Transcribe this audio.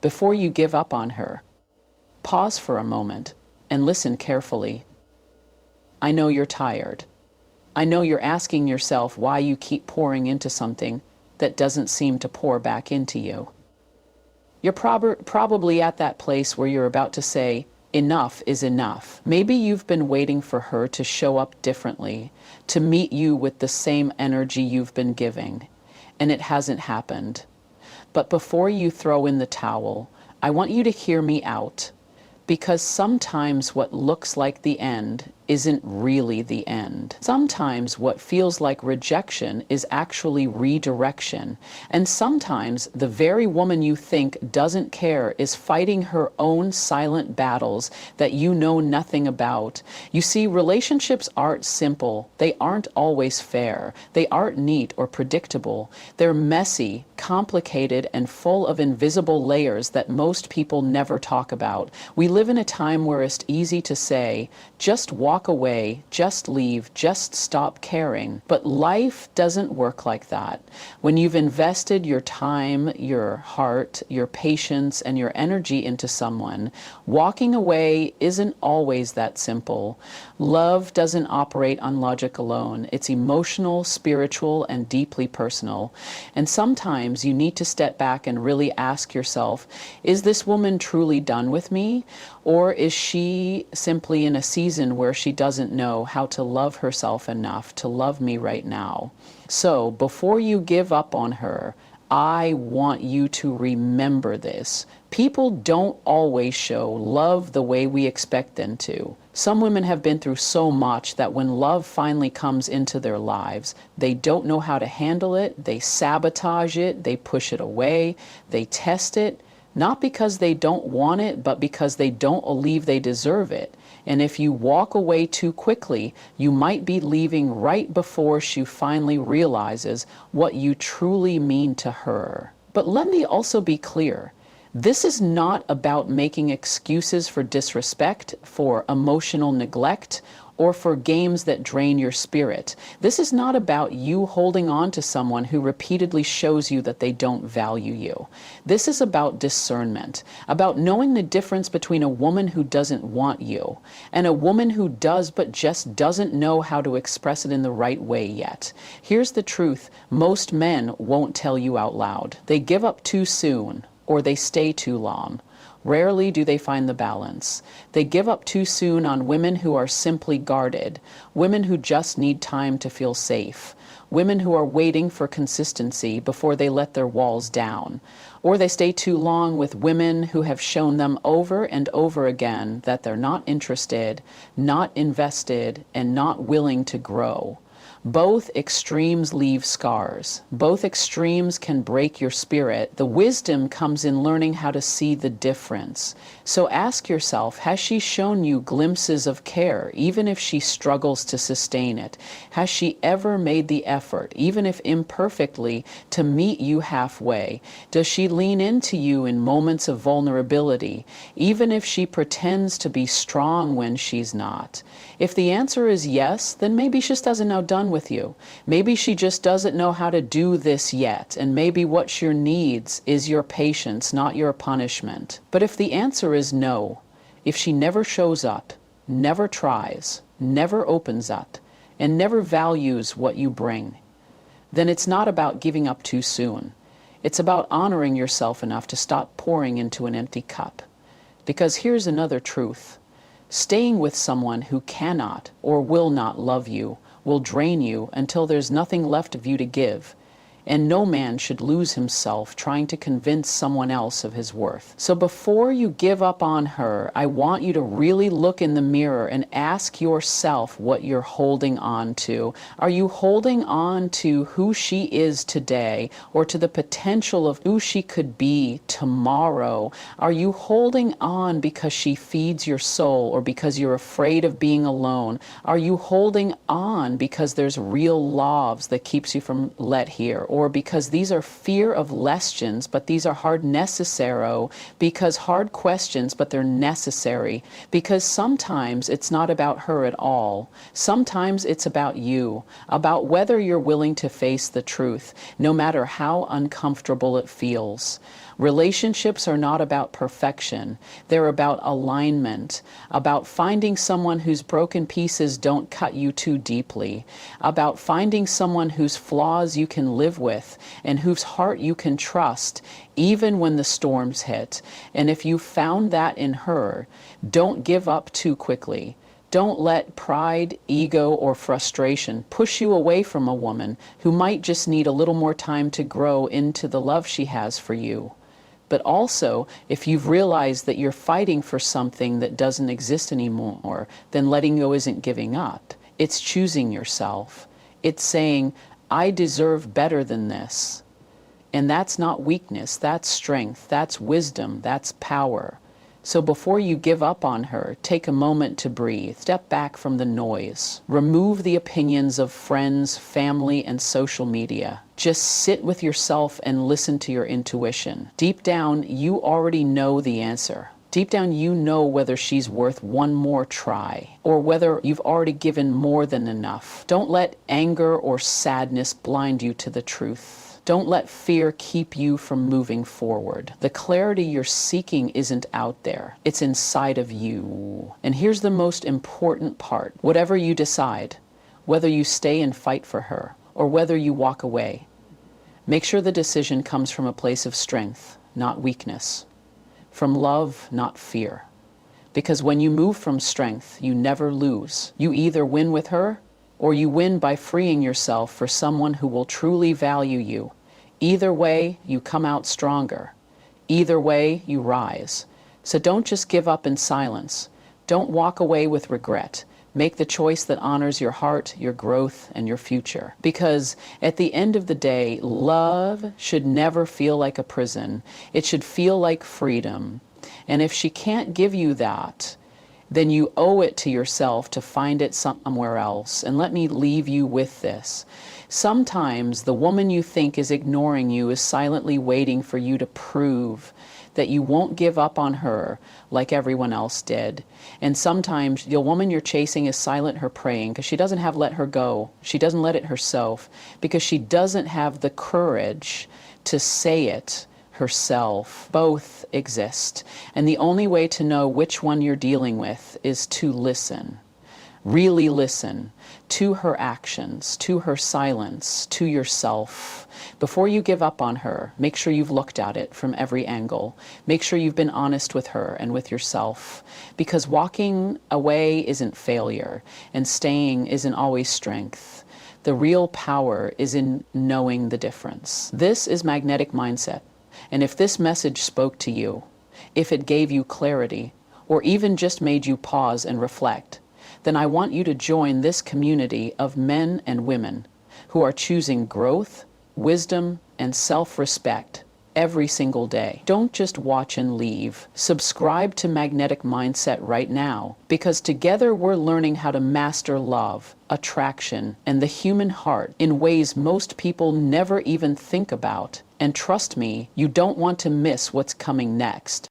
Before you give up on her, pause for a moment and listen carefully. I know you're tired. I know you're asking yourself why you keep pouring into something that doesn't seem to pour back into you. You're probably at that place where you're about to say, enough is enough. Maybe you've been waiting for her to show up differently, to meet you with the same energy you've been giving, and it hasn't happened. But before you throw in the towel, I want you to hear me out, because sometimes what looks like the end isn't really the end. Sometimes what feels like rejection is actually redirection. And sometimes the very woman you think doesn't care is fighting her own silent battles that you know nothing about. You see, relationships aren't simple. They aren't always fair. They aren't neat or predictable. They're messy, complicated, and full of invisible layers that most people never talk about. We live in a time where it's easy to say, just walk away, just leave, just stop caring. But life doesn't work like that. When you've invested your time, your heart, your patience, and your energy into someone, walking away isn't always that simple. Love doesn't operate on logic alone. It's emotional, spiritual, and deeply personal. And sometimes you need to step back and really ask yourself, is this woman truly done with me? Or is she simply in a season where she doesn't know how to love herself enough to love me right now? So before you give up on her, I want you to remember this. People don't always show love the way we expect them to. Some women have been through so much that when love finally comes into their lives, they don't know how to handle it, they sabotage it, they push it away, they test it, not because they don't want it, but because they don't believe they deserve it. And if you walk away too quickly, you might be leaving right before she finally realizes what you truly mean to her. But let me also be clear. This is not about making excuses for disrespect, for emotional neglect, or for games that drain your spirit. This is not about you holding on to someone who repeatedly shows you that they don't value you. This is about discernment, about knowing the difference between a woman who doesn't want you and a woman who does but just doesn't know how to express it in the right way yet. Here's the truth: most men won't tell you out loud. They give up too soon, or they stay too long. Rarely do they find the balance. They give up too soon on women who are simply guarded, women who just need time to feel safe, women who are waiting for consistency before they let their walls down. Or they stay too long with women who have shown them over and over again that they're not interested, not invested, and not willing to grow. Both extremes leave scars. Both extremes can break your spirit. The wisdom comes in learning how to see the difference. So ask yourself, has she shown you glimpses of care, even if she struggles to sustain it? Has she ever made the effort, even if imperfectly, to meet you halfway? Does she lean into you in moments of vulnerability, even if she pretends to be strong when she's not? If the answer is yes, then maybe she just doesn't know done with you. Maybe she just doesn't know how to do this yet, and maybe what she needs is your patience, not your punishment. But if the answer is no, if she never shows up, never tries, never opens up, and never values what you bring, then it's not about giving up too soon. It's about honoring yourself enough to stop pouring into an empty cup. Because here's another truth. Staying with someone who cannot or will not love you will drain you until there's nothing left of you to give. And no man should lose himself trying to convince someone else of his worth. So before you give up on her, I want you to really look in the mirror and ask yourself what you're holding on to. Are you holding on to who she is today, or to the potential of who she could be tomorrow? Are you holding on because she feeds your soul, or because you're afraid of being alone? Are you holding on because there's real loves that keeps you from let here? Or because these are fear of questions, but these are hard necessary, because hard questions, but they're necessary, because sometimes it's not about her at all. Sometimes it's about you, about whether you're willing to face the truth, no matter how uncomfortable it feels. Relationships are not about perfection. They're about alignment, about finding someone whose broken pieces don't cut you too deeply, about finding someone whose flaws you can live with and whose heart you can trust, even when the storms hit. And if you found that in her, don't give up too quickly. Don't let pride, ego, or frustration push you away from a woman who might just need a little more time to grow into the love she has for you. But also, if you've realized that you're fighting for something that doesn't exist anymore, then letting go isn't giving up. It's choosing yourself. It's saying, I deserve better than this. And that's not weakness, that's strength, that's wisdom, that's power. So before you give up on her, take a moment to breathe. Step back from the noise. Remove the opinions of friends, family, and social media. Just sit with yourself and listen to your intuition. Deep down, you already know the answer. Deep down, you know whether she's worth one more try, or whether you've already given more than enough. Don't let anger or sadness blind you to the truth. Don't let fear keep you from moving forward. The clarity you're seeking isn't out there. It's inside of you. And here's the most important part. Whatever you decide, whether you stay and fight for her, or whether you walk away, make sure the decision comes from a place of strength, not weakness. From love, not fear. Because when you move from strength, you never lose. You either win with her, or you win by freeing yourself for someone who will truly value you. Either way, you come out stronger. Either way, you rise. So don't just give up in silence. Don't walk away with regret. Make the choice that honors your heart, your growth, and your future. Because at the end of the day, love should never feel like a prison. It should feel like freedom. And if she can't give you that, then you owe it to yourself to find it somewhere else. And let me leave you with this. Sometimes the woman you think is ignoring you is silently waiting for you to prove that you won't give up on her like everyone else did. And sometimes the woman you're chasing is silent her praying because she doesn't have let her go. She doesn't let it herself because she doesn't have the courage to say it herself. Both exist. And the only way to know which one you're dealing with is to listen. Really listen to her actions, to her silence, to yourself. Before you give up on her, make sure you've looked at it from every angle. Make sure you've been honest with her and with yourself. Because walking away isn't failure, and staying isn't always strength. The real power is in knowing the difference. This is magnetic mindset. And if this message spoke to you, if it gave you clarity, or even just made you pause and reflect, then I want you to join this community of men and women who are choosing growth, wisdom, and self-respect every single day. Don't just watch and leave. Subscribe to Magnetic Mindset right now, because together we're learning how to master love, attraction, and the human heart in ways most people never even think about. And trust me, you don't want to miss what's coming next.